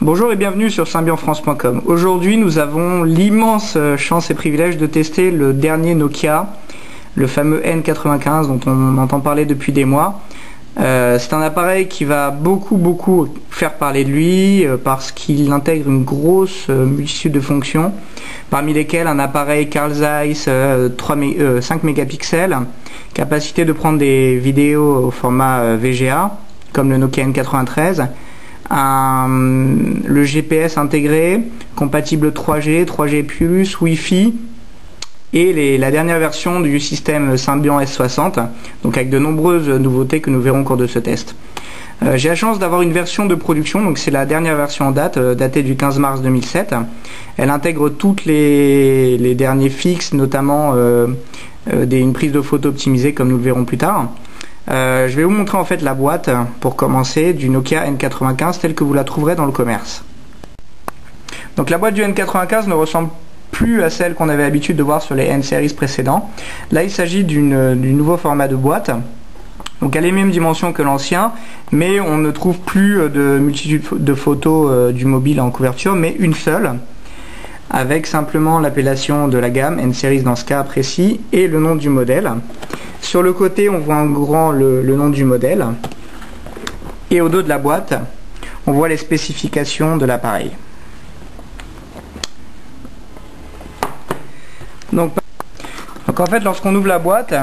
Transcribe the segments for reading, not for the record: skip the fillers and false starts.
Bonjour et bienvenue sur Symbianfrance.com. Aujourd'hui, nous avons l'immense chance et privilège de tester le dernier Nokia, le fameux N95 dont on entend parler depuis des mois. C'est un appareil qui va beaucoup faire parler de lui parce qu'il intègre une grosse multitude de fonctions, parmi lesquelles un appareil Carl Zeiss 5 mégapixels, capacité de prendre des vidéos au format VGA, comme le Nokia N93, le GPS intégré, compatible 3G, 3G+, Wi-Fi, et la dernière version du système Symbian S60, donc avec de nombreuses nouveautés que nous verrons au cours de ce test. J'ai la chance d'avoir une version de production, donc c'est la dernière version en date, datée du 15 mars 2007. Elle intègre toutes les derniers fixes, notamment une prise de photo optimisée, comme nous le verrons plus tard. Je vais vous montrer en fait la boîte, pour commencer, du Nokia N95 telle que vous la trouverez dans le commerce. Donc la boîte du N95 ne ressemble plus à celle qu'on avait l'habitude de voir sur les N-Series précédents. Là il s'agit du nouveau format de boîte. Donc elle est les mêmes dimensions que l'ancien, mais on ne trouve plus de multitude de photos du mobile en couverture, mais une seule, avec simplement l'appellation de la gamme, N-Series dans ce cas précis, et le nom du modèle. Sur le côté, on voit en grand le nom du modèle, et au dos de la boîte, on voit les spécifications de l'appareil. Donc en fait, lorsqu'on ouvre la boîte,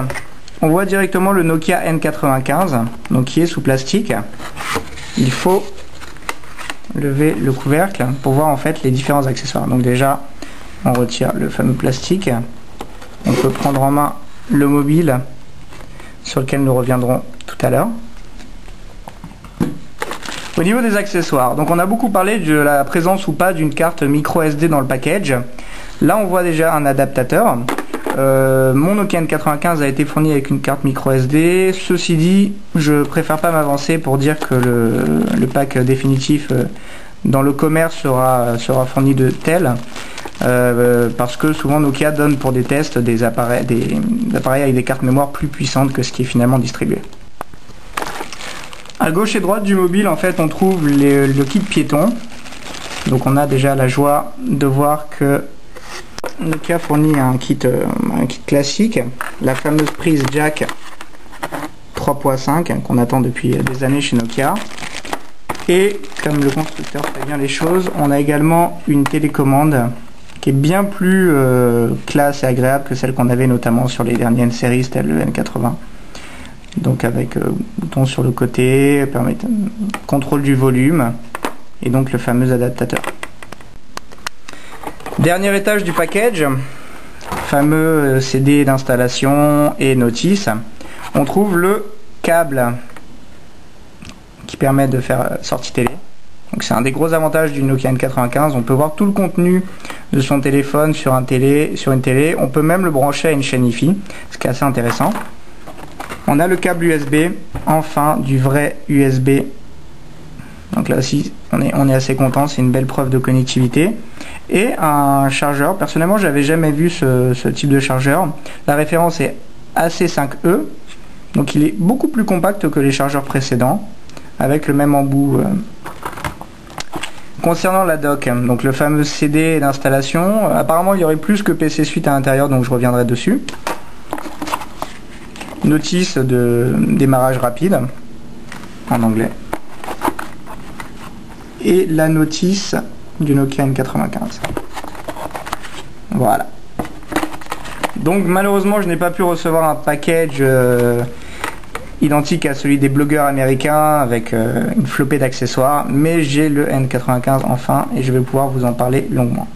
on voit directement le Nokia N95, donc qui est sous plastique. Il faut lever le couvercle pour voir en fait les différents accessoires. Donc déjà, on retire le fameux plastique. On peut prendre en main le mobile, sur lequel nous reviendrons tout à l'heure. Au niveau des accessoires, donc on a beaucoup parlé de la présence ou pas d'une carte micro SD dans le package. Là on voit déjà un adaptateur. Mon Nokia N95 a été fourni avec une carte micro SD. Ceci dit, je préfère pas m'avancer pour dire que le pack définitif dans le commerce sera fourni de tel, parce que souvent Nokia donne pour des tests des appareils avec des cartes mémoire plus puissantes que ce qui est finalement distribué. À gauche et droite du mobile, en fait, on trouve le kit piéton. Donc on a déjà la joie de voir que Nokia fournit un kit classique, la fameuse prise jack 3.5 qu'on attend depuis des années chez Nokia. Et comme le constructeur fait bien les choses, on a également une télécommande qui est bien plus classe et agréable que celle qu'on avait notamment sur les dernières séries telles le N80. Donc avec bouton sur le côté, contrôle du volume et donc le fameux adaptateur. Dernier étage du package, fameux CD d'installation et notice, on trouve le câble qui permet de faire sortie télé. Donc c'est un des gros avantages du Nokia N95, on peut voir tout le contenu de son téléphone sur une télé, on peut même le brancher à une chaîne Wi-Fi, ce qui est assez intéressant. On a le câble USB, enfin du vrai USB. Donc là aussi on est assez content, c'est une belle preuve de connectivité. Et un chargeur, personnellement j'avais jamais vu ce type de chargeur. La référence est AC5E, donc il est beaucoup plus compact que les chargeurs précédents, avec le même embout. Concernant la dock, donc le fameux CD d'installation, apparemment il y aurait plus que PC Suite à l'intérieur, donc je reviendrai dessus. Notice de démarrage rapide, en anglais. Et la notice du Nokia N95. Voilà. Donc malheureusement je n'ai pas pu recevoir un package identique à celui des blogueurs américains avec une flopée d'accessoires, mais j'ai le N95 enfin et je vais pouvoir vous en parler longuement.